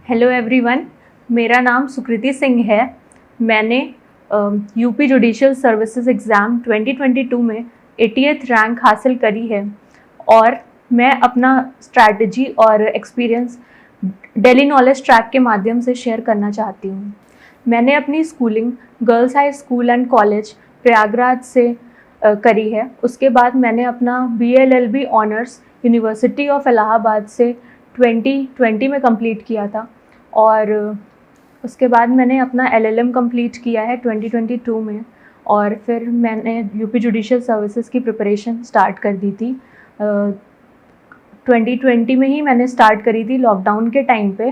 Hello everyone, मेरा नाम सुकृति सिंह है। मैंने यूपी जुडिशियल सर्विसेज एग्ज़ाम 2022 में 80th रैंक हासिल करी है और मैं अपना स्ट्रैटेजी और एक्सपीरियंस डेली नॉलेज ट्रैक के माध्यम से शेयर करना चाहती हूँ। मैंने अपनी schooling girls high school and college Prayagraj से करी है। उसके बाद मैंने अपना BLLB honours university of Allahabad से 2020 में कंप्लीट किया था और उसके बाद मैंने अपना LLM कंप्लीट किया है 2022 में और फिर मैंने यूपी जुडिशियल सर्विसेज की प्रिपरेशन स्टार्ट कर दी थी। 2020 में ही मैंने स्टार्ट करी थी लॉकडाउन के टाइम पे।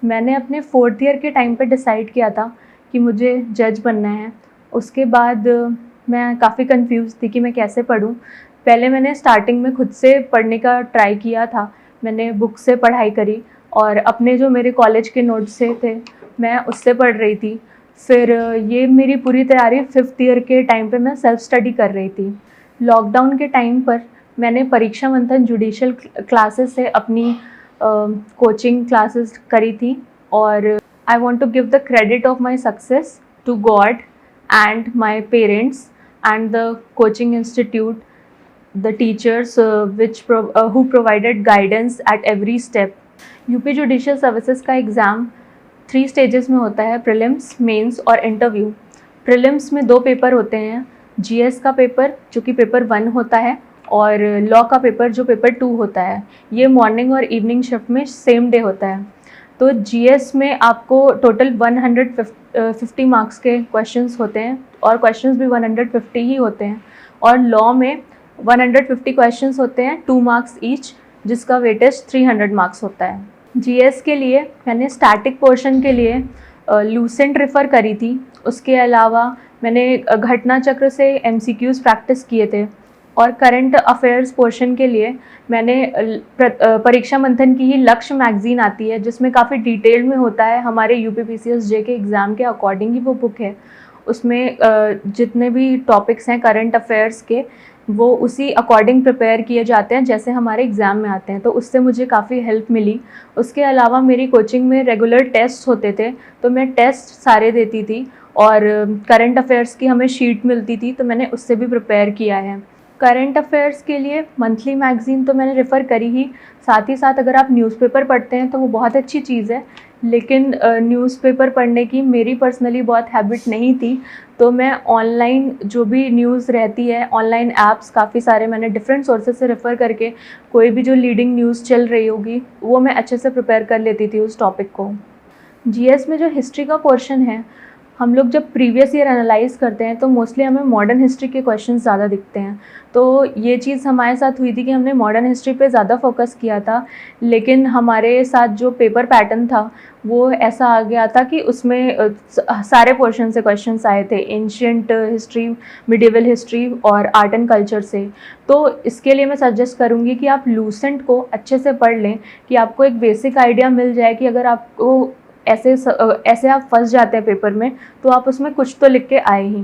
मैंने अपने 4th ईयर के टाइम पे डिसाइड किया था कि मुझे जज बनना है। उसके बाद मैं काफ़ी कंफ्यूज थी कि मैं कैसे पढूं। पहले मैंने स्टार्टिंग में खुद से पढ़ने का ट्राई किया था। मैंने बुक से पढ़ाई करी और अपने जो मेरे कॉलेज के नोट्स से थे मैं उससे पढ़ रही थी। फिर ये मेरी पूरी तैयारी 5th ईयर के टाइम पे मैं सेल्फ स्टडी कर रही थी। लॉकडाउन के टाइम पर मैंने परीक्षा मंथन जुडिशियल क्लासेस से अपनी कोचिंग क्लासेस करी थी और I want to give the credit of my success to God and my parents and the coaching institute, the teachers who provided guidance at every step. UP judicial services का exam 3 stages में होता है, prelims, mains और interview. Prelims में 2 paper होते हैं, GS का paper जो कि पेपर 1 होता है और लॉ का पेपर जो पेपर 2 होता है। ये मॉर्निंग और इवनिंग शिफ्ट में सेम डे होता है। तो GS में आपको टोटल 150 मार्क्स के क्वेश्चंस होते हैं और क्वेश्चंस भी 150 ही होते हैं और लॉ में 150 क्वेश्चंस होते हैं, 2 मार्क्स ईच, जिसका वेटेज 300 मार्क्स होता है। GS के लिए मैंने स्टैटिक पोर्शन के लिए लूसेंट रेफ़र करी थी। उसके अलावा मैंने घटना चक्र से MCQs प्रैक्टिस किए थे और करंट अफेयर्स पोर्शन के लिए मैंने परीक्षा मंथन की ही लक्ष्य मैगज़ीन आती है जिसमें काफ़ी डिटेल में होता है, हमारे UPPCS के एग्ज़ाम के अकॉर्डिंग ही वो बुक है। उसमें जितने भी टॉपिक्स हैं करंट अफेयर्स के वो उसी अकॉर्डिंग प्रिपेयर किए जाते हैं जैसे हमारे एग्ज़ाम में आते हैं, तो उससे मुझे काफ़ी हेल्प मिली। उसके अलावा मेरी कोचिंग में रेगुलर टेस्ट होते थे तो मैं टेस्ट सारे देती थी और करंट अफेयर्स की हमें शीट मिलती थी तो मैंने उससे भी प्रिपेयर किया है। करंट अफेयर्स के लिए मंथली मैगज़ीन तो मैंने रेफ़र करी ही, साथ ही साथ अगर आप न्यूज़पेपर पढ़ते हैं तो वो बहुत अच्छी चीज़ है, लेकिन न्यूज़पेपर पढ़ने की मेरी पर्सनली बहुत हैबिट नहीं थी। तो मैं ऑनलाइन जो भी न्यूज़ रहती है, ऑनलाइन ऐप्स काफ़ी सारे मैंने डिफरेंट सोर्सेज से रेफ़र करके कोई भी जो लीडिंग न्यूज़ चल रही होगी वो मैं अच्छे से प्रिपेयर कर लेती थी उस टॉपिक को। GS में जो हिस्ट्री का पोर्शन है, हम लोग जब प्रीवियस ईयर एनालाइज़ करते हैं तो मोस्टली हमें मॉडर्न हिस्ट्री के क्वेश्चंस ज़्यादा दिखते हैं। तो ये चीज़ हमारे साथ हुई थी कि हमने मॉडर्न हिस्ट्री पे ज़्यादा फोकस किया था, लेकिन हमारे साथ जो पेपर पैटर्न था वो ऐसा आ गया था कि उसमें सारे पोर्शन से क्वेश्चंस आए थे, एंशिएंट हिस्ट्री, मिडिवल हिस्ट्री और आर्ट एंड कल्चर से। तो इसके लिए मैं सजेस्ट करूँगी कि आप लूसेंट को अच्छे से पढ़ लें कि आपको एक बेसिक आइडिया मिल जाए कि अगर आपको ऐसे आप फंस जाते हैं पेपर में तो आप उसमें कुछ तो लिख के आए ही।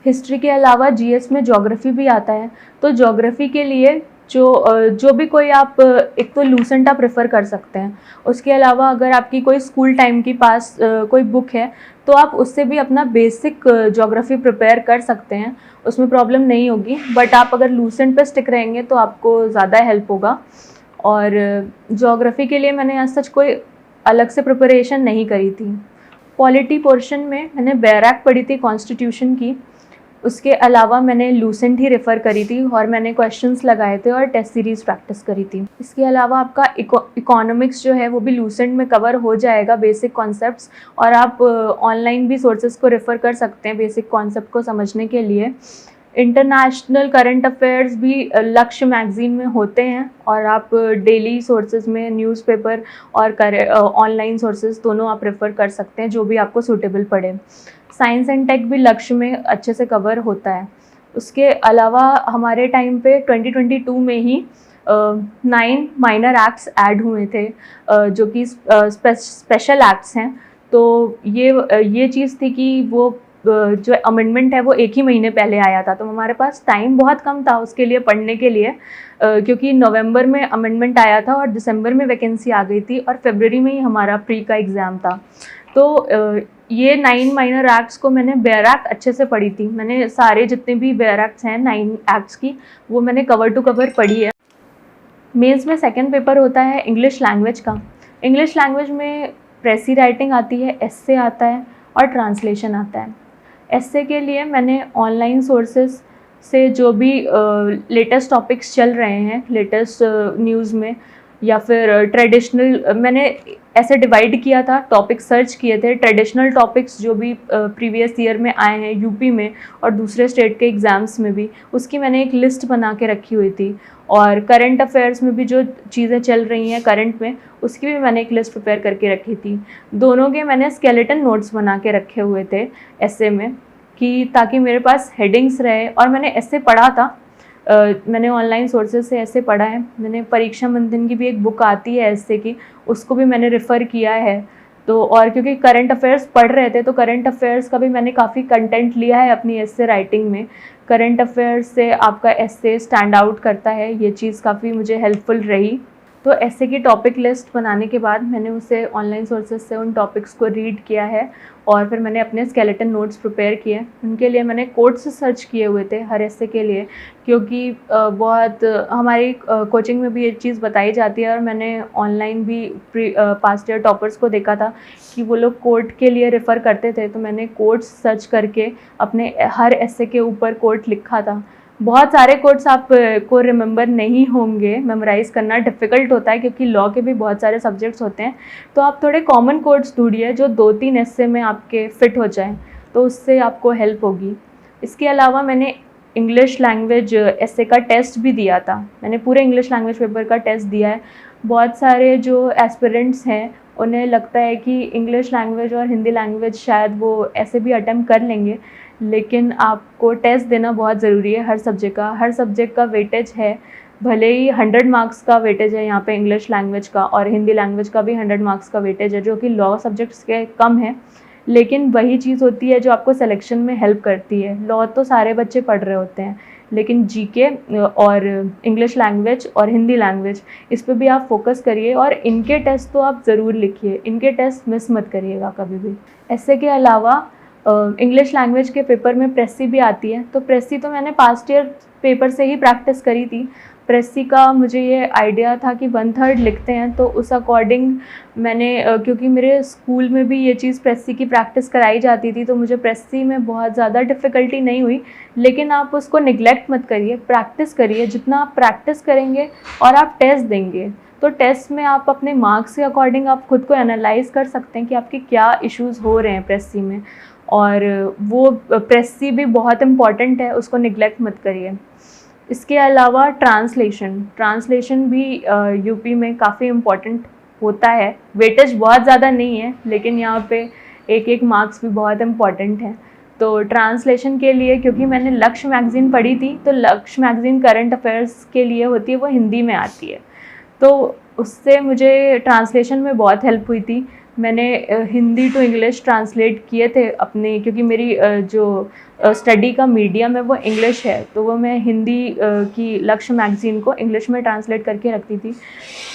हिस्ट्री के अलावा GS में ज्योग्राफी भी आता है, तो ज्योग्राफी के लिए जो भी कोई आप एक तो लूसेंट आप रेफ़र कर सकते हैं। उसके अलावा अगर आपकी कोई स्कूल टाइम की पास कोई बुक है तो आप उससे भी अपना बेसिक ज्योग्राफी प्रिपेयर कर सकते हैं, उसमें प्रॉब्लम नहीं होगी। बट आप अगर लूसेंट पे स्टिक रहेंगे तो आपको ज़्यादा हेल्प होगा। और ज्योग्राफी के लिए मैंने आज तक कोई अलग से प्रिपरेशन नहीं करी थी। पॉलिटी पोर्शन में मैंने बैराक पढ़ी थी कॉन्स्टिट्यूशन की, उसके अलावा मैंने लूसेंट ही रेफ़र करी थी और मैंने क्वेश्चंस लगाए थे और टेस्ट सीरीज़ प्रैक्टिस करी थी। इसके अलावा आपका इकोनॉमिक्स जो है वो भी लूसेंट में कवर हो जाएगा, बेसिक कॉन्सेप्ट्स, और आप ऑनलाइन भी सोर्सेज को रेफ़र कर सकते हैं बेसिक कॉन्सेप्ट को समझने के लिए। इंटरनेशनल करंट अफेयर्स भी लक्ष्य मैगज़ीन में होते हैं और आप डेली सोर्सेज में न्यूज़पेपर और ऑनलाइन सोर्सेज दोनों आप रेफ़र कर सकते हैं, जो भी आपको सूटेबल पड़े। साइंस एंड टेक भी लक्ष्य में अच्छे से कवर होता है। उसके अलावा हमारे टाइम पे 2022 में ही 9 माइनर एक्ट्स ऐड हुए थे जो कि स्पेशल एक्ट्स हैं। तो ये चीज़ थी कि वो जो अमेंडमेंट है वो 1 ही महीने पहले आया था, तो हमारे पास टाइम बहुत कम था उसके लिए पढ़ने के लिए, क्योंकि नवंबर में अमेंडमेंट आया था और दिसंबर में वैकेंसी आ गई थी और फरवरी में ही हमारा प्री का एग्ज़ाम था। तो ये 9 माइनर एक्ट्स को मैंने बेयर एक्ट अच्छे से पढ़ी थी। मैंने सारे जितने भी बेयर एक्ट्स हैं 9 एक्ट्स की, वो मैंने कवर टू कवर पढ़ी है। मेंस में सेकंड पेपर होता है इंग्लिश लैंग्वेज का। इंग्लिश लैंग्वेज में प्रेसी राइटिंग आती है, एस्से आता है और ट्रांसलेशन आता है। एस्से के लिए मैंने ऑनलाइन सोर्सेज से जो भी लेटेस्ट टॉपिक्स चल रहे हैं, लेटेस्ट न्यूज़ में या फिर ट्रेडिशनल, मैंने ऐसे डिवाइड किया था, टॉपिक सर्च किए थे, ट्रेडिशनल टॉपिक्स जो भी प्रीवियस ईयर में आए हैं यूपी में और दूसरे स्टेट के एग्ज़ाम्स में भी, उसकी मैंने एक लिस्ट बना के रखी हुई थी। और करंट अफेयर्स में भी जो चीज़ें चल रही हैं करंट में, उसकी भी मैंने एक लिस्ट प्रिपेयर करके रखी थी। दोनों के मैंने स्केलेटन नोट्स बना के रखे हुए थे एस्से में, कि ताकि मेरे पास हेडिंग्स रहे। और मैंने ऐसे पढ़ा था, मैंने ऑनलाइन सोर्सेज से ऐसे पढ़ा है। मैंने परीक्षा मंथन की भी एक बुक आती है ऐसे की, उसको भी मैंने रेफ़र किया है। तो और क्योंकि करंट अफेयर्स पढ़ रहे थे, तो करंट अफेयर्स का भी मैंने काफ़ी कंटेंट लिया है अपनी एस्से राइटिंग में। करंट अफेयर्स से आपका एस्से स्टैंड आउट करता है, ये चीज़ काफ़ी मुझे हेल्पफुल रही। तो एस्से की टॉपिक लिस्ट बनाने के बाद मैंने उसे ऑनलाइन सोर्सेज से उन टॉपिक्स को रीड किया है और फिर मैंने अपने स्केलेटन नोट्स प्रिपेयर किए। उनके लिए मैंने कोट्स सर्च किए हुए थे हर एस्से के लिए, क्योंकि बहुत हमारी कोचिंग में भी ये चीज़ बताई जाती है और मैंने ऑनलाइन भी पास्ट ईयर टॉपर्स को देखा था कि वो लोग कोट के लिए रेफ़र करते थे। तो मैंने कोट्स सर्च करके अपने हर एस्से के ऊपर कोट लिखा था। बहुत सारे कोट्स आप को रिमेंबर नहीं होंगे, मेमोराइज़ करना डिफ़िकल्ट होता है क्योंकि लॉ के भी बहुत सारे सब्जेक्ट्स होते हैं। तो आप थोड़े कॉमन कोट्स ढूँढिए जो 2-3 एस्से में आपके फ़िट हो जाएँ, तो उससे आपको हेल्प होगी। इसके अलावा मैंने इंग्लिश लैंग्वेज एस्से का टेस्ट भी दिया था। मैंने पूरे इंग्लिश लैंग्वेज पेपर का टेस्ट दिया है। बहुत सारे जो एस्पिरेंट्स हैं, उन्हें लगता है कि इंग्लिश लैंग्वेज और हिंदी लैंग्वेज शायद वो ऐसे भी अटेम्प्ट कर लेंगे, लेकिन आपको टेस्ट देना बहुत ज़रूरी है हर सब्जेक्ट का। हर सब्जेक्ट का वेटेज है, भले ही 100 मार्क्स का वेटेज है यहाँ पे इंग्लिश लैंग्वेज का, और हिंदी लैंग्वेज का भी 100 मार्क्स का वेटेज है, जो कि लॉ सब्जेक्ट्स के कम है, लेकिन वही चीज़ होती है जो आपको सिलेक्शन में हेल्प करती है। लॉ तो सारे बच्चे पढ़ रहे होते हैं, लेकिन जीके और इंग्लिश लैंग्वेज और हिंदी लैंग्वेज, इस पे भी आप फोकस करिए और इनके टेस्ट तो आप ज़रूर लिखिए, इनके टेस्ट मिस मत करिएगा कभी भी। ऐसे के अलावा इंग्लिश लैंग्वेज के पेपर में प्रेसी भी आती है। तो प्रेसी तो मैंने पास्ट ईयर पेपर से ही प्रैक्टिस करी थी। प्रेसी का मुझे ये आइडिया था कि 1/3 लिखते हैं, तो उस अकॉर्डिंग मैंने क्योंकि मेरे स्कूल में भी ये चीज़ प्रेसी की प्रैक्टिस कराई जाती थी, तो मुझे प्रेसी में बहुत ज़्यादा डिफ़िकल्टी नहीं हुई। लेकिन आप उसको निगलेक्ट मत करिए, प्रैक्टिस करिए। जितना आप प्रैक्टिस करेंगे और आप टेस्ट देंगे, तो टेस्ट में आप अपने मार्क्स के अकॉर्डिंग आप खुद को एनालाइज़ कर सकते हैं कि आपके क्या इश्यूज़ हो रहे हैं प्रेसी में। और वो प्रेसी भी बहुत इम्पॉर्टेंट है, उसको निगलेक्ट मत करिए। इसके अलावा ट्रांसलेशन भी यूपी में काफ़ी इम्पॉर्टेंट होता है। वेटेज बहुत ज़्यादा नहीं है, लेकिन यहाँ पे एक मार्क्स भी बहुत इम्पॉर्टेंट है। तो ट्रांसलेशन के लिए, क्योंकि मैंने लक्ष्य मैगज़ीन पढ़ी थी, तो लक्ष्य मैगज़ीन करंट अफेयर्स के लिए होती है, वो हिंदी में आती है, तो उससे मुझे ट्रांसलेशन में बहुत हेल्प हुई थी। मैंने हिंदी टू इंग्लिश ट्रांसलेट किए थे अपने, क्योंकि मेरी जो स्टडी का मीडियम है वो इंग्लिश है, तो वो मैं हिंदी की लक्ष्य मैगज़ीन को इंग्लिश में ट्रांसलेट करके रखती थी।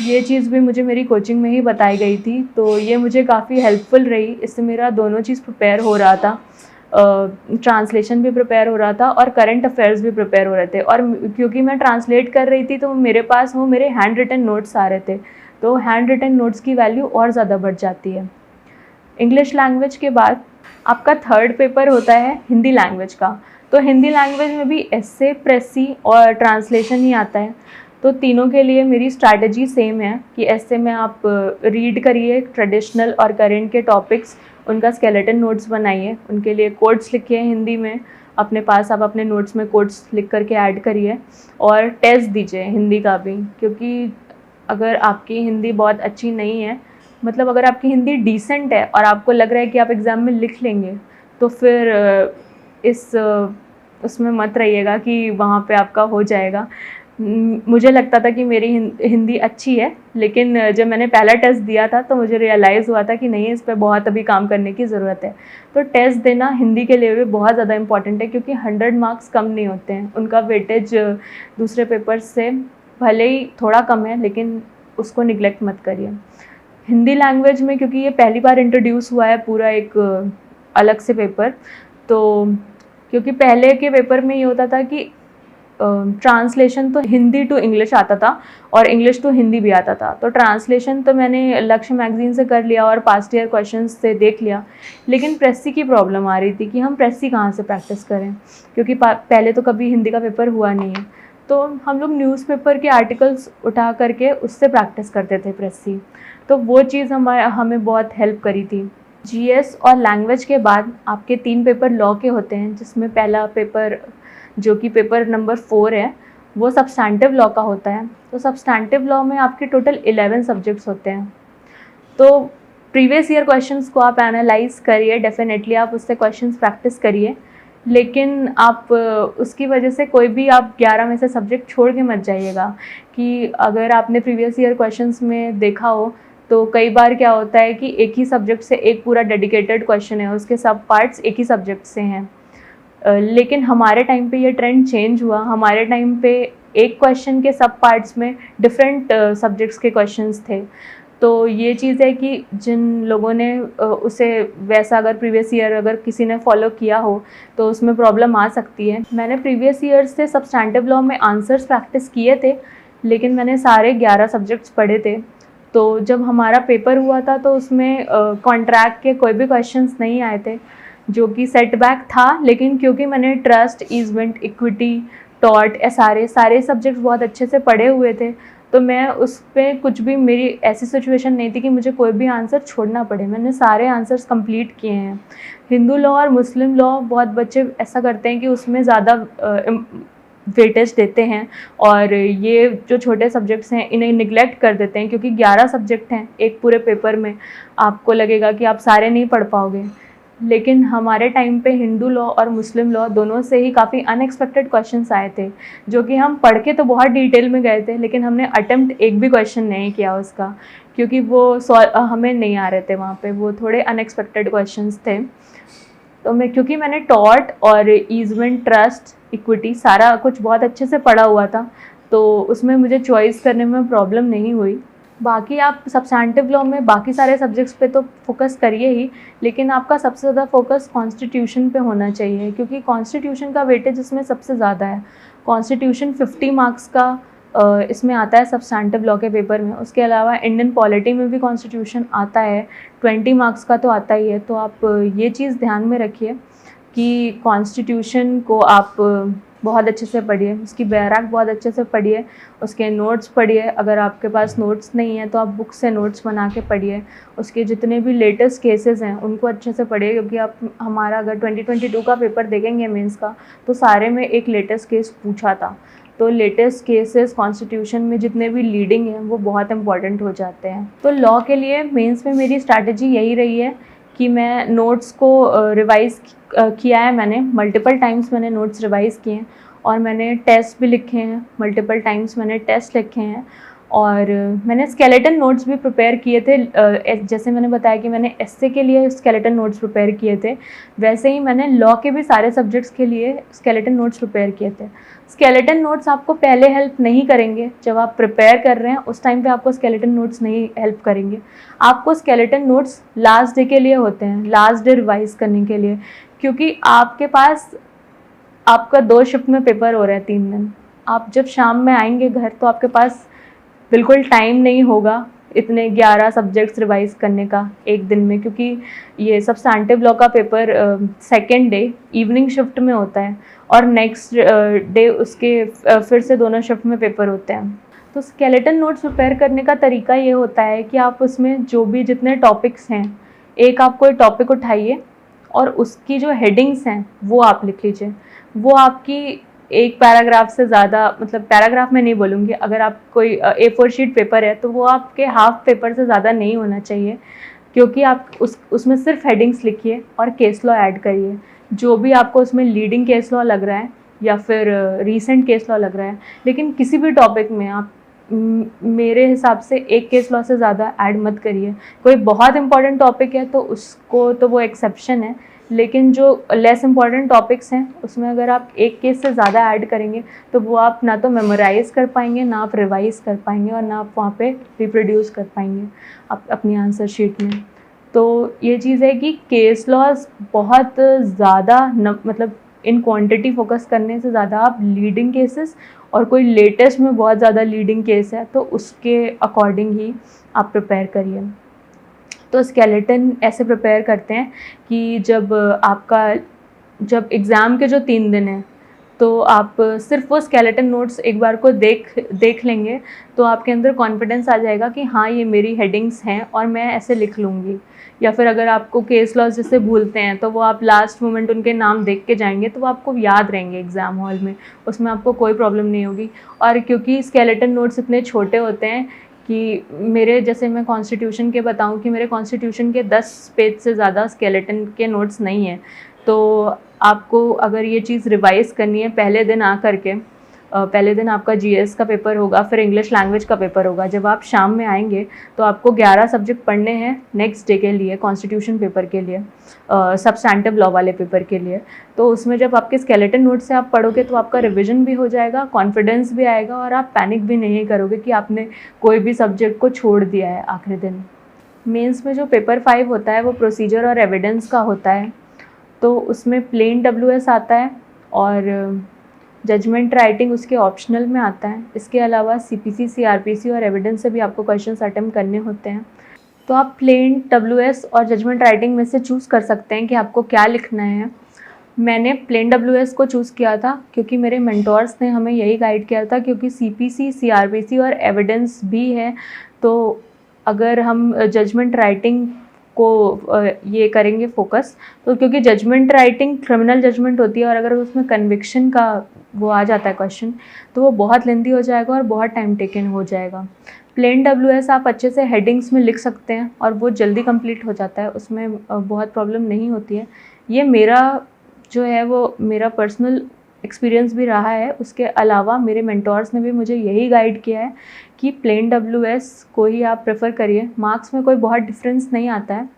ये चीज़ भी मुझे मेरी कोचिंग में ही बताई गई थी, तो ये मुझे काफ़ी हेल्पफुल रही। इससे मेरा दोनों चीज़ प्रिपेयर हो रहा था, ट्रांसलेशन भी प्रिपेयर हो रहा था और करंट अफेयर्स भी प्रिपेयर हो रहे थे। और क्योंकि मैं ट्रांसलेट कर रही थी, तो मेरे पास वो मेरे हैंड रिटन नोट्स आ रहे थे, तो हैंड रिटन नोट्स की वैल्यू और ज़्यादा बढ़ जाती है। इंग्लिश लैंग्वेज के बाद आपका थर्ड पेपर होता है हिंदी लैंग्वेज का। तो हिंदी लैंग्वेज में भी एस्से, प्रेसी और ट्रांसलेशन ही आता है। तो तीनों के लिए मेरी स्ट्रैटेजी सेम है कि एस्से में आप रीड करिए ट्रेडिशनल और करेंट के टॉपिक्स, उनका स्केलेटन नोट्स बनाइए, उनके लिए कोट्स लिखिए हिंदी में अपने पास, आप अपने नोट्स में कोट्स लिख करके ऐड करिए और टेस्ट दीजिए हिंदी का भी। क्योंकि अगर आपकी हिंदी बहुत अच्छी नहीं है, मतलब अगर आपकी हिंदी डिसेंट है और आपको लग रहा है कि आप एग्ज़ाम में लिख लेंगे, तो फिर उसमें मत रहिएगा कि वहाँ पे आपका हो जाएगा। मुझे लगता था कि मेरी हिंदी अच्छी है, लेकिन जब मैंने पहला टेस्ट दिया था तो मुझे रियलाइज़ हुआ था कि नहीं, इस पे बहुत अभी काम करने की ज़रूरत है। तो टेस्ट देना हिंदी के लिए भी बहुत ज़्यादा इम्पॉर्टेंट है, क्योंकि 100 मार्क्स कम नहीं होते हैं, उनका वेटेज दूसरे पेपर्स से भले ही थोड़ा कम है, लेकिन उसको निगलेक्ट मत करिए। हिंदी लैंग्वेज में क्योंकि ये पहली बार इंट्रोड्यूस हुआ है पूरा एक अलग से पेपर, तो क्योंकि पहले के पेपर में ये होता था कि ट्रांसलेशन तो हिंदी टू इंग्लिश आता था और इंग्लिश टू हिंदी भी आता था। तो ट्रांसलेशन तो मैंने लक्ष्य मैगज़ीन से कर लिया और पास्ट ईयर क्वेश्चंस से देख लिया, लेकिन प्रेसी की प्रॉब्लम आ रही थी कि हम प्रेसी कहाँ से प्रैक्टिस करें, क्योंकि पहले तो कभी हिंदी का पेपर हुआ नहीं है। तो हम लोग न्यूज़पेपर के आर्टिकल्स उठा करके उससे प्रैक्टिस करते थे प्रेसी। तो वो चीज़ हमें बहुत हेल्प करी थी। जीएस और लैंग्वेज के बाद आपके 3 पेपर लॉ के होते हैं, जिसमें पहला पेपर जो कि पेपर नंबर 4 है, वो सब्सटैंटिव लॉ का होता है। तो सब्सटैंटिव लॉ में आपके टोटल 11 सब्जेक्ट्स होते हैं। तो प्रीवियस ईयर क्वेश्चंस को आप एनालाइज करिए, डेफिनेटली आप उससे क्वेश्चंस प्रैक्टिस करिए, लेकिन आप उसकी वजह से कोई भी आप 11 में से सब्जेक्ट छोड़ के मत जाइएगा। कि अगर आपने प्रीवियस ईयर क्वेश्चंस में देखा हो तो कई बार क्या होता है कि एक ही सब्जेक्ट से एक पूरा डेडिकेटेड क्वेश्चन है, उसके सब पार्ट्स एक ही सब्जेक्ट से हैं। लेकिन हमारे टाइम पे ये ट्रेंड चेंज हुआ। हमारे टाइम पे एक क्वेश्चन के सब पार्ट्स में डिफरेंट सब्जेक्ट्स के क्वेश्चंस थे। तो ये चीज़ है कि जिन लोगों ने उसे वैसा अगर प्रीवियस ईयर अगर किसी ने फॉलो किया हो तो उसमें प्रॉब्लम आ सकती है। मैंने प्रीवियस ईयर से सब्सटैंटिव लॉ में आंसर्स प्रैक्टिस किए थे, लेकिन मैंने सारे 11 सब्जेक्ट्स पढ़े थे। तो जब हमारा पेपर हुआ था तो उसमें कॉन्ट्रैक्ट के कोई भी क्वेश्चंस नहीं आए थे, जो कि सेटबैक था। लेकिन क्योंकि मैंने ट्रस्ट, ईजमेंट, इक्विटी, टॉर्ट सारे सब्जेक्ट्स बहुत अच्छे से पढ़े हुए थे, तो मैं उस पर कुछ भी, मेरी ऐसी सिचुएशन नहीं थी कि मुझे कोई भी आंसर छोड़ना पड़े। मैंने सारे आंसर्स कंप्लीट किए हैं। हिंदू लॉ और मुस्लिम लॉ बहुत बच्चे ऐसा करते हैं कि उसमें ज़्यादा वेटेज देते हैं और ये जो छोटे सब्जेक्ट्स हैं इन्हें निगलेक्ट कर देते हैं, क्योंकि 11 सब्जेक्ट हैं एक पूरे पेपर में। आपको लगेगा कि आप सारे नहीं पढ़ पाओगे, लेकिन हमारे टाइम पे हिंदू लॉ और मुस्लिम लॉ दोनों से ही काफ़ी अनएक्सपेक्टेड क्वेश्चंस आए थे, जो कि हम पढ़ के तो बहुत डिटेल में गए थे, लेकिन हमने अटेम्प्ट एक भी क्वेश्चन नहीं किया उसका, क्योंकि वो हमें नहीं आ रहे थे वहाँ पे, वो थोड़े अनएक्सपेक्टेड क्वेश्चंस थे। तो क्योंकि मैंने टॉर्ट और ईजमेंट, ट्रस्ट, इक्विटी सारा कुछ बहुत अच्छे से पढ़ा हुआ था, तो उसमें मुझे चॉइस करने में प्रॉब्लम नहीं हुई। बाकी आप सब्सटैंटिव लॉ में बाकी सारे सब्जेक्ट्स पे तो फोकस करिए ही, लेकिन आपका सबसे ज़्यादा फोकस कॉन्स्टिट्यूशन पे होना चाहिए, क्योंकि कॉन्स्टिट्यूशन का वेटेज इसमें सबसे ज़्यादा है। कॉन्स्टिट्यूशन 50 मार्क्स का इसमें आता है सब्सटैंटिव लॉ के पेपर में। उसके अलावा इंडियन पॉलिटी में भी कॉन्स्टिट्यूशन आता है, 20 मार्क्स का तो आता ही है। तो आप ये चीज़ ध्यान में रखिए कि कॉन्स्टिट्यूशन को आप बहुत अच्छे से पढ़िए, उसकी बैराक बहुत अच्छे से पढ़िए, उसके नोट्स पढ़िए। अगर आपके पास नोट्स नहीं है तो आप बुक से नोट्स बना के पढ़िए। उसके जितने भी लेटेस्ट केसेस हैं उनको अच्छे से पढ़िए, क्योंकि आप हमारा अगर 2022 का पेपर देखेंगे मेंस का, तो सारे में एक लेटेस्ट केस पूछा था। तो लेटेस्ट केसेस कॉन्स्टिट्यूशन में जितने भी लीडिंग हैं वो बहुत इंपॉर्टेंट हो जाते हैं। तो लॉ के लिए मेंस में मेरी स्ट्रैटेजी यही रही है कि मैं नोट्स को रिवाइज़ किया है। मैंने मल्टीपल टाइम्स मैंने नोट्स रिवाइज़ किए हैं और मैंने टेस्ट भी लिखे हैं, मल्टीपल टाइम्स मैंने टेस्ट लिखे हैं। और मैंने स्केलेटन नोट्स भी प्रिपेयर किए थे। जैसे मैंने बताया कि मैंने एसए के लिए स्केलेटन नोट्स प्रिपेयर किए थे, वैसे ही मैंने लॉ के भी सारे सब्जेक्ट्स के लिए स्केलेटन नोट्स प्रिपेयर किए थे। स्केलेटन नोट्स आपको पहले हेल्प नहीं करेंगे, जब आप प्रिपेयर कर रहे हैं उस टाइम पे आपको स्केलेटन नोट्स नहीं हेल्प करेंगे। आपको स्केलेटन नोट्स लास्ट डे के लिए होते हैं, लास्ट डे रिवाइज करने के लिए, क्योंकि आपके पास आपका 2 शिफ्ट में पेपर हो रहा है 3 दिन। आप जब शाम में आएंगे घर तो आपके पास बिल्कुल टाइम नहीं होगा इतने 11 सब्जेक्ट्स रिवाइज करने का एक दिन में, क्योंकि ये सब्सटैंटिव लॉ का paper second day evening shift में होता है और नेक्स्ट डे उसके फिर से दोनों शिफ्ट में पेपर होते हैं। तो स्केलेटन नोट्स प्रिपेयर करने का तरीका ये होता है कि आप उसमें जो भी जितने टॉपिक्स हैं, एक आप कोई टॉपिक उठाइए और उसकी जो हेडिंग्स हैं वो आप लिख लीजिए। वो आपकी एक पैराग्राफ से ज़्यादा, मतलब पैराग्राफ में नहीं बोलूँगी, अगर आप कोई A4 शीट पेपर है तो वो आपके हाफ पेपर से ज़्यादा नहीं होना चाहिए, क्योंकि आप उसमें सिर्फ हेडिंग्स लिखिए और केस लॉ ऐड करिए। जो भी आपको उसमें लीडिंग केस लॉ लग रहा है या फिर रीसेंट केस लॉ लग रहा है, लेकिन किसी भी टॉपिक में आप मेरे हिसाब से एक केस लॉ से ज़्यादा ऐड मत करिए। कोई बहुत इंपॉर्टेंट टॉपिक है तो उसको तो वो एक्सेप्शन है, लेकिन जो लेस इंपॉर्टेंट टॉपिक्स हैं उसमें अगर आप एक केस से ज़्यादा ऐड करेंगे तो वो आप ना तो मेमोराइज़ कर पाएंगे, ना आप रिवाइज़ कर पाएंगे, और ना आप वहाँ पे रिप्रोड्यूस कर पाएंगे अपनी आंसर शीट में। तो ये चीज़ है कि केस लॉज बहुत ज़्यादा मतलब इन क्वांटिटी फोकस करने से ज़्यादा आप लीडिंग केसेस और कोई लेटेस्ट में बहुत ज़्यादा लीडिंग केस है तो उसके अकॉर्डिंग ही आप प्रिपेयर करिए। तो स्केलेटन ऐसे प्रिपेयर करते हैं कि जब एग्ज़ाम के जो 3 दिन हैं तो आप सिर्फ वो स्केलेटन नोट्स एक बार को देख लेंगे तो आपके अंदर कॉन्फिडेंस आ जाएगा कि हाँ ये मेरी हेडिंग्स हैं और मैं ऐसे लिख लूँगी। या फिर अगर आपको केस लॉज जैसे भूलते हैं तो वो आप लास्ट मोमेंट उनके नाम देख के जाएंगे तो वो आपको याद रहेंगे एग्ज़ाम हॉल में, उसमें आपको कोई प्रॉब्लम नहीं होगी। और क्योंकि स्केलेटन नोट्स इतने छोटे होते हैं कि मैं कॉन्स्टिट्यूशन के बताऊं कि मेरे कॉन्स्टिट्यूशन के 10 पेज से ज़्यादा स्केलेटन के नोट्स नहीं हैं। तो आपको अगर ये चीज़ रिवाइज़ करनी है पहले दिन पहले दिन आपका जीएस का पेपर होगा, फिर इंग्लिश लैंग्वेज का पेपर होगा। जब आप शाम में आएंगे तो आपको 11 सब्जेक्ट पढ़ने हैं नेक्स्ट डे के लिए, कॉन्स्टिट्यूशन पेपर के लिए, सब्सटैंटिव लॉ वाले पेपर के लिए। तो उसमें जब आपके स्केलेटन नोट से आप पढ़ोगे तो आपका रिविजन भी हो जाएगा, कॉन्फिडेंस भी आएगा और आप पैनिक भी नहीं करोगे कि आपने कोई भी सब्जेक्ट को छोड़ दिया है आखिरी दिन। मेंस में जो पेपर 5 होता है वो प्रोसीजर और एविडेंस का होता है। तो उसमें प्लेन WS आता है और जजमेंट राइटिंग उसके ऑप्शनल में आता है। इसके अलावा CPC, CRPC और एविडेंस से भी आपको क्वेश्चंस अटेम्प्ट करने होते हैं। तो आप प्लेन WS और जजमेंट राइटिंग में से चूज़ कर सकते हैं कि आपको क्या लिखना है। मैंने प्लेन WS को चूज़ किया था क्योंकि मेरे मेंटोर्स ने हमें यही गाइड किया था, क्योंकि CPC, CRPC और एविडेंस भी है। तो अगर हम जजमेंट राइटिंग को ये करेंगे फोकस, तो क्योंकि जजमेंट राइटिंग क्रिमिनल जजमेंट होती है और अगर उसमें कन्विक्शन का वो आ जाता है क्वेश्चन तो वो बहुत लेंथी हो जाएगा और बहुत टाइम टेकन हो जाएगा। प्लेन WS आप अच्छे से हेडिंग्स में लिख सकते हैं और वो जल्दी कंप्लीट हो जाता है, उसमें बहुत प्रॉब्लम नहीं होती है। ये मेरा पर्सनल एक्सपीरियंस भी रहा है। उसके अलावा मेरे मेंटोर्स ने भी मुझे यही गाइड किया है कि प्लेन WS को ही आप प्रेफर करिए। मार्क्स में कोई बहुत डिफरेंस नहीं आता है,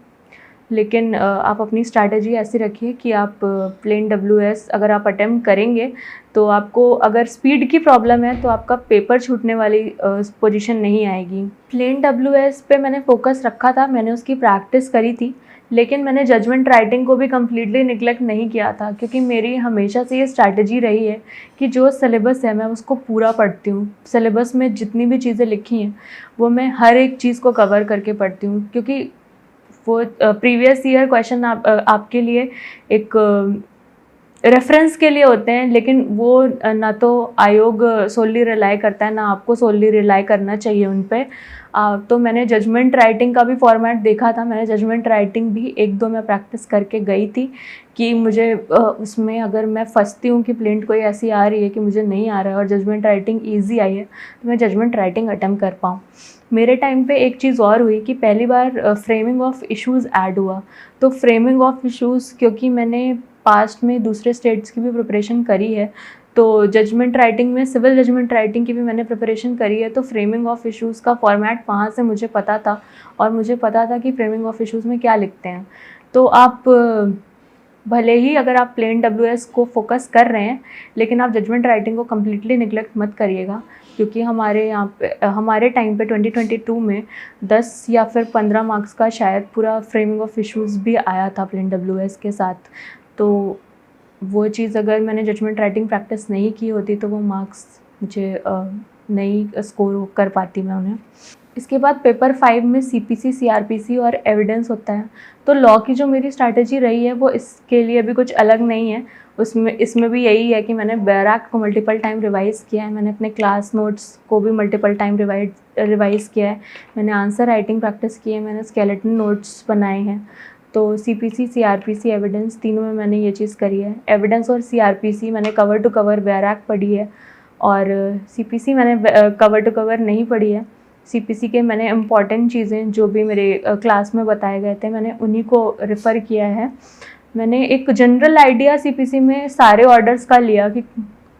लेकिन आप अपनी स्ट्रैटेजी ऐसी रखिए कि आप प्लेन WS अगर आप अटेम्प्ट करेंगे तो आपको अगर स्पीड की प्रॉब्लम है तो आपका पेपर छूटने वाली पोजीशन नहीं आएगी। प्लेन WS पे मैंने फोकस रखा था, मैंने उसकी प्रैक्टिस करी थी, लेकिन मैंने जजमेंट राइटिंग को भी कम्प्लीटली निगलेक्ट नहीं किया था क्योंकि मेरी हमेशा से ये स्ट्रैटेजी रही है कि जो सिलेबस है मैं उसको पूरा पढ़ती हूँ। सिलेबस में जितनी भी चीज़ें लिखी हैं वो मैं हर एक चीज़ को कवर करके पढ़ती हूँ, क्योंकि वो प्रीवियस ईयर क्वेश्चन आपके लिए एक रेफरेंस के लिए होते हैं, लेकिन वो ना तो आयोग सोली रिलाई करता है, ना आपको सोली रिलाई करना चाहिए उन पे। तो मैंने जजमेंट राइटिंग का भी फॉर्मेट देखा था, मैंने जजमेंट राइटिंग भी 1-2 में प्रैक्टिस करके गई थी कि मुझे उसमें अगर मैं फंसती हूँ कि प्लेंट कोई ऐसी आ रही है कि मुझे नहीं आ रहा है और जजमेंट राइटिंग ईजी आई है तो मैं जजमेंट राइटिंग अटेम्प्ट कर पाऊँ। मेरे टाइम पे एक चीज़ और हुई कि पहली बार फ्रेमिंग ऑफ इश्यूज़ ऐड हुआ। तो फ्रेमिंग ऑफ इश्यूज़, क्योंकि मैंने पास्ट में दूसरे स्टेट्स की भी प्रिपरेशन करी है, तो जजमेंट राइटिंग में सिविल जजमेंट राइटिंग की भी मैंने प्रिपरेशन करी है, तो फ्रेमिंग ऑफ इश्यूज़ का फॉर्मेट वहाँ से मुझे पता था और मुझे पता था कि फ्रेमिंग ऑफ इश्यूज़ में क्या लिखते हैं। तो आप भले ही अगर आप प्लेन WS को फोकस कर रहे हैं, लेकिन आप जजमेंट राइटिंग को कम्प्लीटली निगलेक्ट मत करिएगा, क्योंकि हमारे टाइम पे 2022 में 10 या फिर 15 मार्क्स का शायद पूरा फ्रेमिंग ऑफ इश्यूज़ भी आया था प्लेन WS के साथ। तो वो चीज़ अगर मैंने जजमेंट राइटिंग प्रैक्टिस नहीं की होती तो वो मार्क्स मुझे नहीं स्कोर कर पाती मैं उन्हें। इसके बाद पेपर 5 में CPC, CRPC और एविडेंस होता है। तो लॉ की जो मेरी स्ट्रैटेजी रही है वो इसके लिए भी कुछ अलग नहीं है। इसमें भी यही है कि मैंने बैराक को मल्टीपल टाइम रिवाइज़ किया है, मैंने अपने क्लास नोट्स को भी मल्टीपल टाइम रिवाइज़ किया है, मैंने आंसर राइटिंग प्रैक्टिस की है, मैंने स्केलेटन नोट्स बनाए हैं। तो CPC, CRPC, एविडेंस तीनों में मैंने ये चीज़ करी है। एविडेंस और CRPC मैंने कवर टू कवर बैराक पढ़ी है और CPC मैंने कवर टू कवर नहीं पढ़ी है। CPC के मैंने इम्पॉर्टेंट चीज़ें जो भी मेरे क्लास में बताए गए थे मैंने उन्हीं को रेफ़र किया है। मैंने एक जनरल आइडिया सीपीसी में सारे ऑर्डर्स का लिया कि